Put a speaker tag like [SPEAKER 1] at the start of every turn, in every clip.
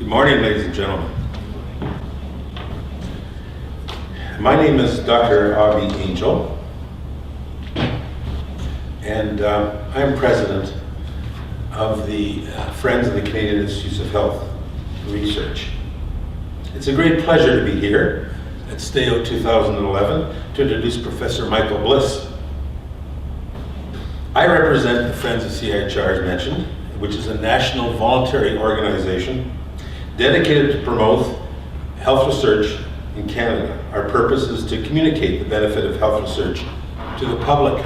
[SPEAKER 1] morning, ladies and gentlemen. My name is Dr. Avi Angel, and I'm president of the Friends of the Canadian Institutes of Health Research. It's a great pleasure to be here at STAO 2011 to introduce Professor Michael Bliss. I represent the Friends of CIHR, as mentioned, which is a national voluntary organization dedicated to promote health research in Canada. Our purpose is to communicate the benefit of health research to the public.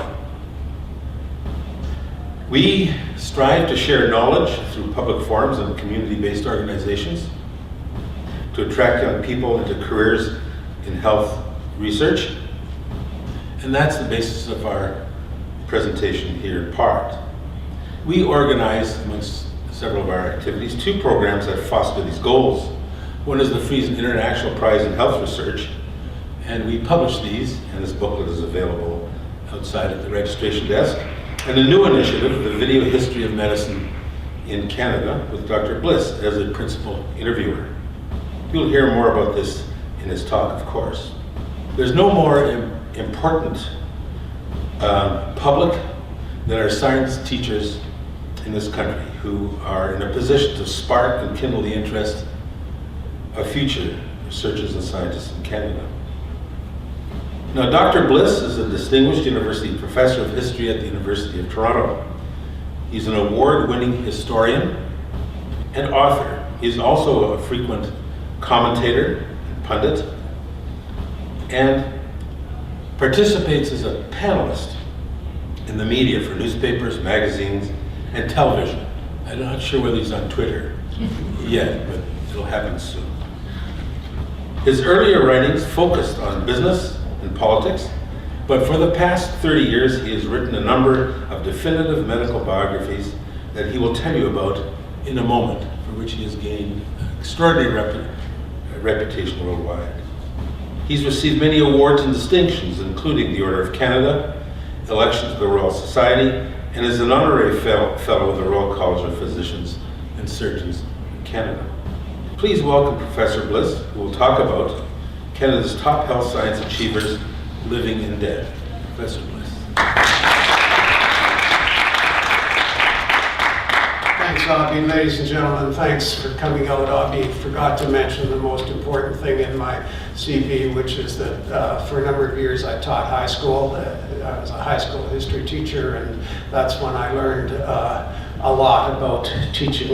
[SPEAKER 1] We strive to share knowledge through public forums and community-based organizations to attract young people into careers in health research. And that's the basis of our presentation here in part. We organize, amongst several of our activities, two programs that foster these goals. One is the Friesen International Prize in Health Research, and we publish these, and this booklet is available outside at the registration desk. And a new initiative, the Video History of Medicine in Canada, with Dr. Bliss as a principal interviewer. You'll hear more about this in his talk, of course. There's no more important public than our science teachers in this country, who are in a position to spark and kindle the interest of future researchers and scientists in Canada. Now, Dr. Bliss is a distinguished university professor of history at the University of Toronto. He's an award-winning historian and author. He's also a frequent commentator and pundit, and participates as a panelist in the media for newspapers, magazines, and television. I'm not sure whether he's on Twitter yet, but it'll happen soon. His earlier writings focused on business and politics, but for the past 30 years he has written a number of definitive medical biographies that he will tell you about in a moment, for which he has gained extraordinary reputation worldwide. He's received many awards and distinctions, including the Order of Canada, election to the Royal Society, and is an honorary fellow of the Royal College of Physicians and Surgeons in Canada. Please welcome Professor Bliss, who will talk about Canada's top health science achievers living and dead. Professor Bliss.
[SPEAKER 2] Thanks, Avi. Ladies and gentlemen, thanks for coming out. Avi forgot to mention the most important thing in my CV, which is that for a number of years I taught high school. I was a high school history teacher, and that's when I learned a lot about teaching.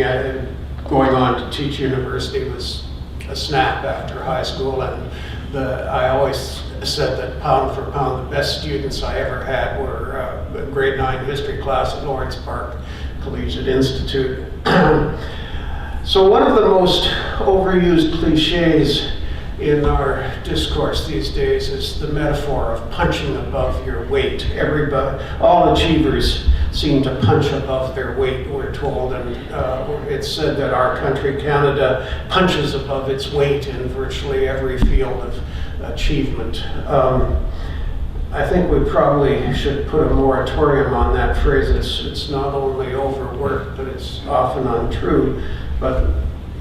[SPEAKER 2] Going on to teach university was a snap after high school, and I always said that pound for pound the best students I ever had were a grade 9 history class at Lawrence Park Collegiate Institute. So one of the most overused cliches in our discourse these days is the metaphor of punching above your weight. All achievers seem to punch above their weight, we're told, and it's said that our country, Canada, punches above its weight in virtually every field of achievement. I think we probably should put a moratorium on that phrase. It's not only overworked, but it's often untrue. But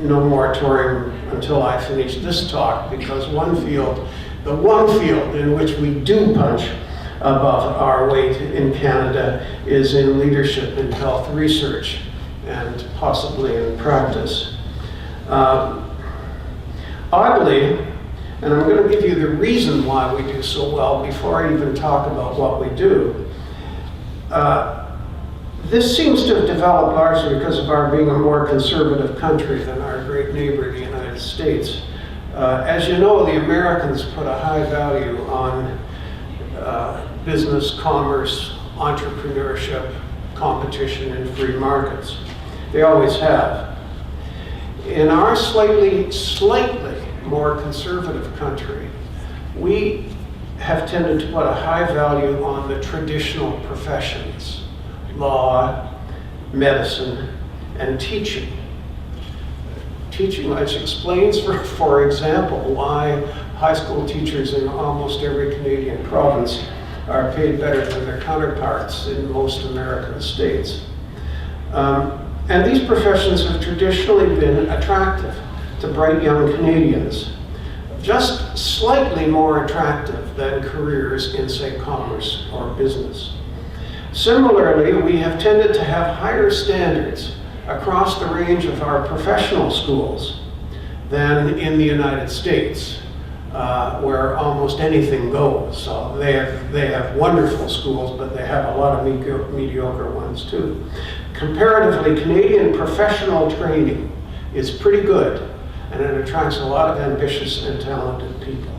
[SPEAKER 2] no moratorium until I finish this talk, because the one field in which we do punch above our weight in Canada is in leadership in health research and possibly in practice. Oddly, and I'm going to give you the reason why we do so well before I even talk about what we do. This seems to have developed largely because of our being a more conservative country than our great neighbor, the United States. As you know, the Americans put a high value on business, commerce, entrepreneurship, competition, and free markets. They always have. In our slightly more conservative country, we have tended to put a high value on the traditional professions: law, medicine, and teaching. Teaching, which explains, for example, why high school teachers in almost every Canadian province are paid better than their counterparts in most American states. And these professions have traditionally been attractive. to bright young Canadians, just slightly more attractive than careers in, say, commerce or business. Similarly, we have tended to have higher standards across the range of our professional schools than in the United States, where almost anything goes. So they have wonderful schools, but they have a lot of mediocre ones too. Comparatively, Canadian professional training is pretty good, and it attracts a lot of ambitious and talented people.